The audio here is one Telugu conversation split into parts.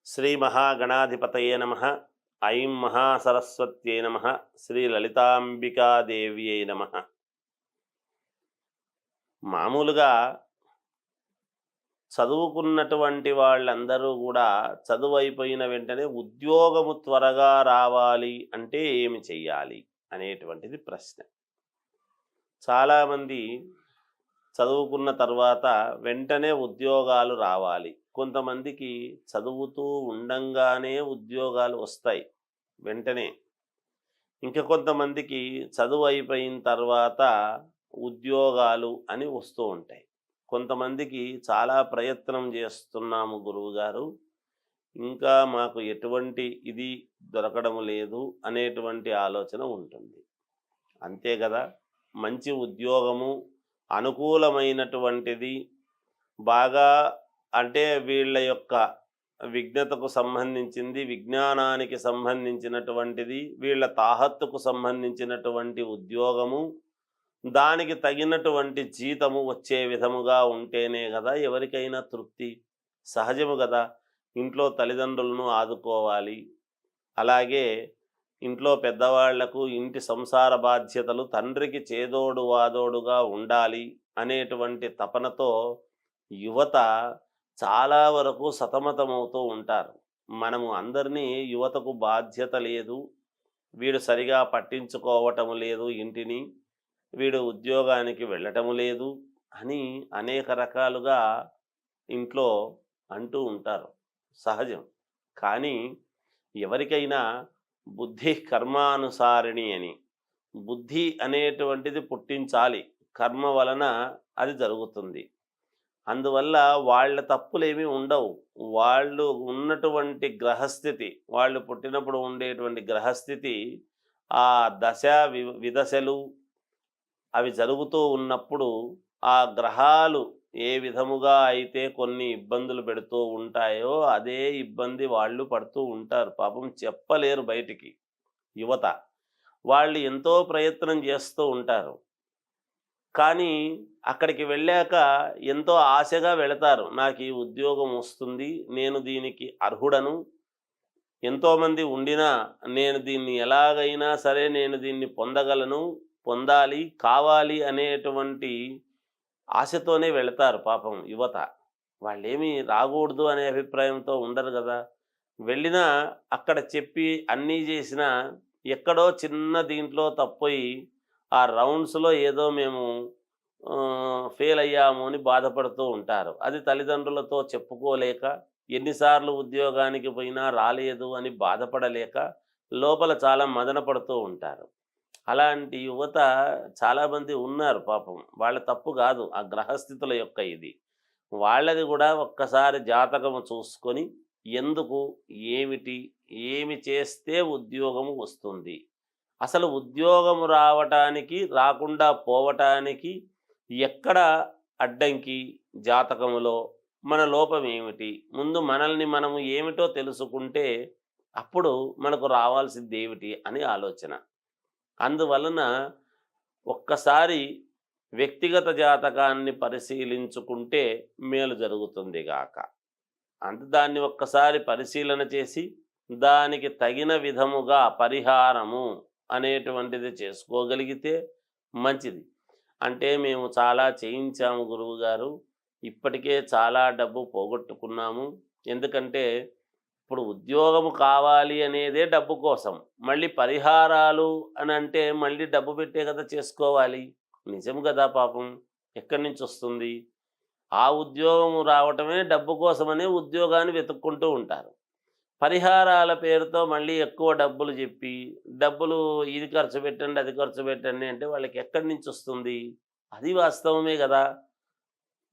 శ్రీ మహాగణాధిపతయే నమ. ఐం మహాసరస్వత్యై నమ. శ్రీ లలితాంబికాదేవ్యై నమ. మామూలుగా చదువుకున్నటువంటి వాళ్ళందరూ కూడా చదువు అయిపోయిన వెంటనే ఉద్యోగము త్వరగా రావాలి అంటే ఏమి చెయ్యాలి అనేటువంటిది ప్రశ్న. చాలామంది చదువుకున్న తర్వాత వెంటనే ఉద్యోగాలు రావాలి. కొంతమందికి చదువుతూ ఉండంగానే ఉద్యోగాలు వస్తాయి వెంటనే. ఇంకా కొంతమందికి చదువు అయిపోయిన తర్వాత ఉద్యోగాలు అని వస్తూ ఉంటాయి. కొంతమందికి చాలా ప్రయత్నం చేస్తున్నాము గురువుగారు, ఇంకా మాకు ఎటువంటి ఇది దొరకడం లేదు అనేటువంటి ఆలోచన ఉంటుంది. అంతే కదా, మంచి ఉద్యోగము అనుకూలమైనటువంటిది బాగా, అంటే వీళ్ళ యొక్క విజ్ఞతకు సంబంధించింది, విజ్ఞానానికి సంబంధించినటువంటిది, వీళ్ళ తాహత్తుకు సంబంధించినటువంటి ఉద్యోగము, దానికి తగినటువంటి జీతము వచ్చే విధముగా ఉంటేనే కదా ఎవరికైనా తృప్తి. సహజము కదా. ఇంట్లో తల్లిదండ్రులను ఆదుకోవాలి, అలాగే ఇంట్లో పెద్దవాళ్లకు ఇంటి సంసార బాధ్యతలు, తండ్రికి చేదోడు వాదోడుగా ఉండాలి అనేటువంటి తపనతో యువత చాలా వరకు సతమతమవుతూ ఉంటారు. మనము అందరినీ యువతకు బాధ్యత లేదు, వీడు సరిగా పట్టించుకోవటం లేదు ఇంటిని, వీడు ఉద్యోగానికి వెళ్ళటము లేదు అని అనేక రకాలుగా ఇంట్లో అంటూ ఉంటారు. సహజం. కానీ ఎవరికైనా బుద్ధి కర్మానుసారిణి అని, బుద్ధి అనేటువంటిది పుట్టించాలి. కర్మ వలన అది జరుగుతుంది. అందువల్ల వాళ్ళ తప్పులేమీ ఉండవు. వాళ్ళు ఉన్నటువంటి గ్రహస్థితి, వాళ్ళు పుట్టినప్పుడు ఉండేటువంటి గ్రహస్థితి, ఆ దశ విదశలు అవి జరుగుతూ ఉన్నప్పుడు ఆ గ్రహాలు ఏ విధముగా అయితే కొన్ని ఇబ్బందులు పెడుతూ ఉంటాయో అదే ఇబ్బంది వాళ్ళు పడుతూ ఉంటారు. పాపం చెప్పలేరు బయటికి. యువత వాళ్ళు ఎంతో ప్రయత్నం చేస్తూ ఉంటారు, కానీ అక్కడికి వెళ్ళాక ఎంతో ఆశగా వెళతారు. నాకు ఈ ఉద్యోగం వస్తుంది, నేను దీనికి అర్హుడను, ఎంతోమంది ఉండినా నేను దీన్ని ఎలాగైనా సరే నేను దీన్ని పొందగలను, పొందాలి, కావాలి అనేటువంటి ఆశతోనే వెళతారు పాపం యువత. వాళ్ళేమీ రాకూడదు అనే అభిప్రాయంతో ఉండరు కదా. వెళ్ళినా అక్కడ చెప్పి అన్నీ చేసినా ఎక్కడో చిన్న దీంట్లో తప్పోయి ఆ రౌండ్స్లో ఏదో మేము ఫెయిల్ అయ్యాము అని బాధపడుతూ ఉంటారు. అది తల్లిదండ్రులతో చెప్పుకోలేక, ఎన్నిసార్లు ఉద్యోగానికి పోయినా రాలేదు అని బాధపడలేక లోపల చాలా మదన పడుతూ ఉంటారు. అలాంటి యువత చాలామంది ఉన్నారు పాపం. వాళ్ళ తప్పు కాదు, ఆ గ్రహస్థితుల యొక్క ఇది. వాళ్ళది కూడా ఒక్కసారి జాతకము చూసుకొని ఎందుకు, ఏమిటి, ఏమి చేస్తే ఉద్యోగము వస్తుంది, అసలు ఉద్యోగము రావటానికి రాకుండా పోవటానికి ఎక్కడ అడ్డంకి, జాతకములో మన లోపం ఏమిటి, ముందు మనల్ని మనము ఏమిటో తెలుసుకుంటే అప్పుడు మనకు రావాల్సింది ఏమిటి అని ఆలోచన. అందువలన ఒక్కసారి వ్యక్తిగత జాతకాన్ని పరిశీలించుకుంటే మేలు జరుగుతుంది గాక. దాన్ని ఒక్కసారి పరిశీలన చేసి దానికి తగిన విధముగా పరిహారము అనేటువంటిది చేసుకోగలిగితే మంచిది. అంటే మేము చాలా చేయించాము గురువుగారు, ఇప్పటికే చాలా డబ్బు పోగొట్టుకున్నాము. ఎందుకంటే ఇప్పుడు ఉద్యోగము కావాలి అనేదే డబ్బు కోసం, మళ్ళీ పరిహారాలు అని అంటే మళ్ళీ డబ్బు పెట్టే కదా చేసుకోవాలి. నిజం కదా పాపం. ఎక్కడి నుంచి వస్తుంది? ఆ ఉద్యోగము రావటమే డబ్బు కోసమనే ఉద్యోగాన్ని వెతుక్కుంటూ ఉంటారు. పరిహారాల పేరుతో మళ్ళీ ఎక్కువ డబ్బులు చెప్పి, డబ్బులు ఇది ఖర్చు పెట్టండి, అది ఖర్చు పెట్టండి అంటే వాళ్ళకి ఎక్కడి నుంచి వస్తుంది? అది వాస్తవమే కదా.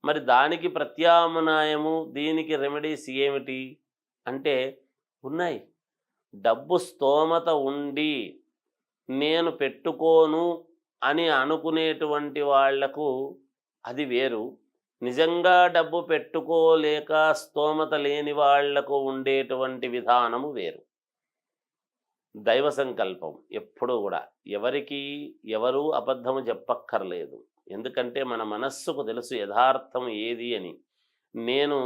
మరి దానికి ప్రత్యామ్నాయము, దీనికి రెమెడీస్ ఏమిటి అంటే ఉన్నాయి. డబ్బు స్తోమత ఉండి నేను పెట్టుకోను అని అనుకునేటువంటి వాళ్లకు అది వేరు. నిజంగా డబ్బు పెట్టుకోలేక స్తోమత లేని వాళ్లకు ఉండేటువంటి విధానము వేరు. దైవ సంకల్పం ఎప్పుడూ కూడా ఎవరికి ఎవరూ అబద్ధము చెప్పక్కర్లేదు. ఎందుకంటే మన మనస్సుకు తెలుసు యథార్థం ఏది అని. నేను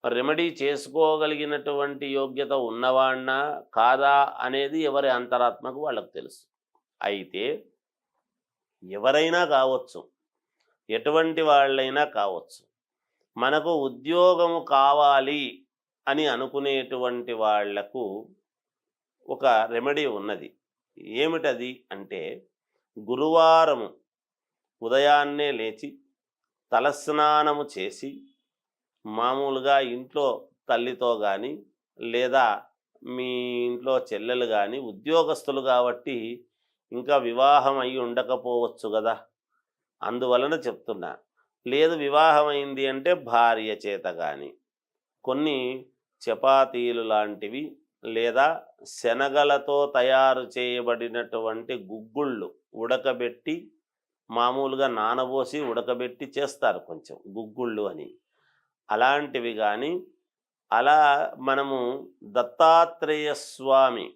రెమెడీ చేసుకోగలిగినటువంటి యోగ్యత ఉన్నవాణ్ణా కాదా అనేది ఎవరి అంతరాత్మకు వాళ్ళకు తెలుసు. అయితే ఎవరైనా కావచ్చు, ఎటువంటి వాళ్ళైనా కావచ్చు, మనకు ఉద్యోగము కావాలి అని అనుకునేటువంటి వాళ్లకు ఒక రెమెడీ ఉన్నది. ఏమిటది అంటే, గురువారము ఉదయాన్నే లేచి తలస్నానము చేసి మామూలుగా ఇంట్లో తల్లితో కానీ లేదా మీ ఇంట్లో చెల్లెలు కానీ ఉద్యోగస్తులు కాబట్టి ఇంకా వివాహం అయి ఉండకపోవచ్చు కదా, అందువలన చెప్తున్నా. లేదు వివాహం అయింది అంటే భార్య చేత కానీ కొన్ని చపాతీలు లాంటివి లేదా శనగలతో తయారు చేయబడినటువంటి గుగ్గుళ్ళు ఉడకబెట్టి మామూలుగా నానబోసి ఉడకబెట్టి చేస్తారు కొంచెం గుగ్గుళ్ళు అని, అలాంటివి కానీ, అలా మనము దత్తాత్రేయ స్వామి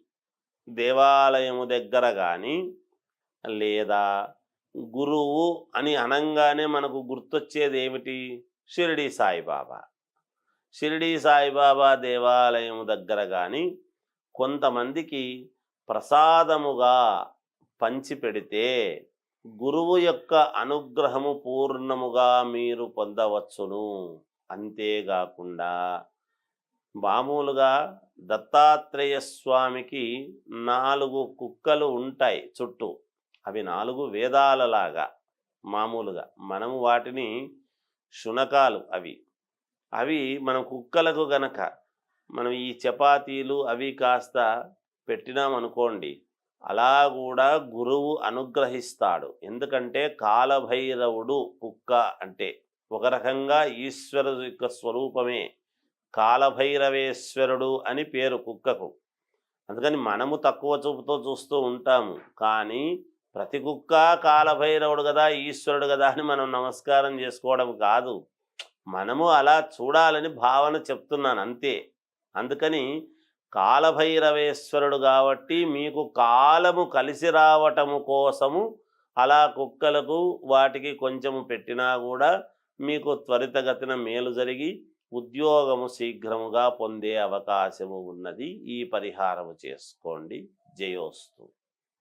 దేవాలయము దగ్గర కానీ లేదా గురువు అని అనంగానే మనకు గుర్తొచ్చేది ఏమిటి? షిరిడి సాయిబాబా. షిరిడి సాయిబాబా దేవాలయం దగ్గర కానీ కొంతమందికి ప్రసాదముగా పంచిపెడితే గురువు యొక్క అనుగ్రహము పూర్ణముగా మీరు పొందవచ్చును. అంతేకాకుండా మామూలుగా దత్తాత్రేయ స్వామికి 4 కుక్కలు ఉంటాయి చుట్టూ. అవి 4 వేదాలలాగా మామూలుగా మనము వాటిని శునకాలు అవి మనం కుక్కలకు గనక మనం ఈ చపాతీలు అవి కాస్త పెట్టినామనుకోండి, అలా కూడా గురువు అనుగ్రహిస్తాడు. ఎందుకంటే కాలభైరవుడు కుక్క అంటే ఒక రకంగా ఈశ్వరుడు యొక్క స్వరూపమే. కాలభైరవేశ్వరుడు అని పేరు కుక్కకు. అందుకని మనము తక్కువ చూపుతో చూస్తూ ఉంటాము, కానీ ప్రతి కుక్క కాలభైరవుడు కదా ఈశ్వరుడు కదా అని మనం నమస్కారం చేసుకోవడం కాదు, మనము అలా చూడాలని భావన చెప్తున్నాను అంతే. అందుకని కాలభైరవేశ్వరుడు కాబట్టి మీకు కాలము కలిసి రావటము కోసము అలా కుక్కలకు వాటికి కొంచెము పెట్టినా కూడా మీకు త్వరితగతిన మేలు జరిగి ఉద్యోగము శీఘ్రముగా పొందే అవకాశము ఉన్నది. ఈ పరిహారము చేసుకోండి. జయోస్తు.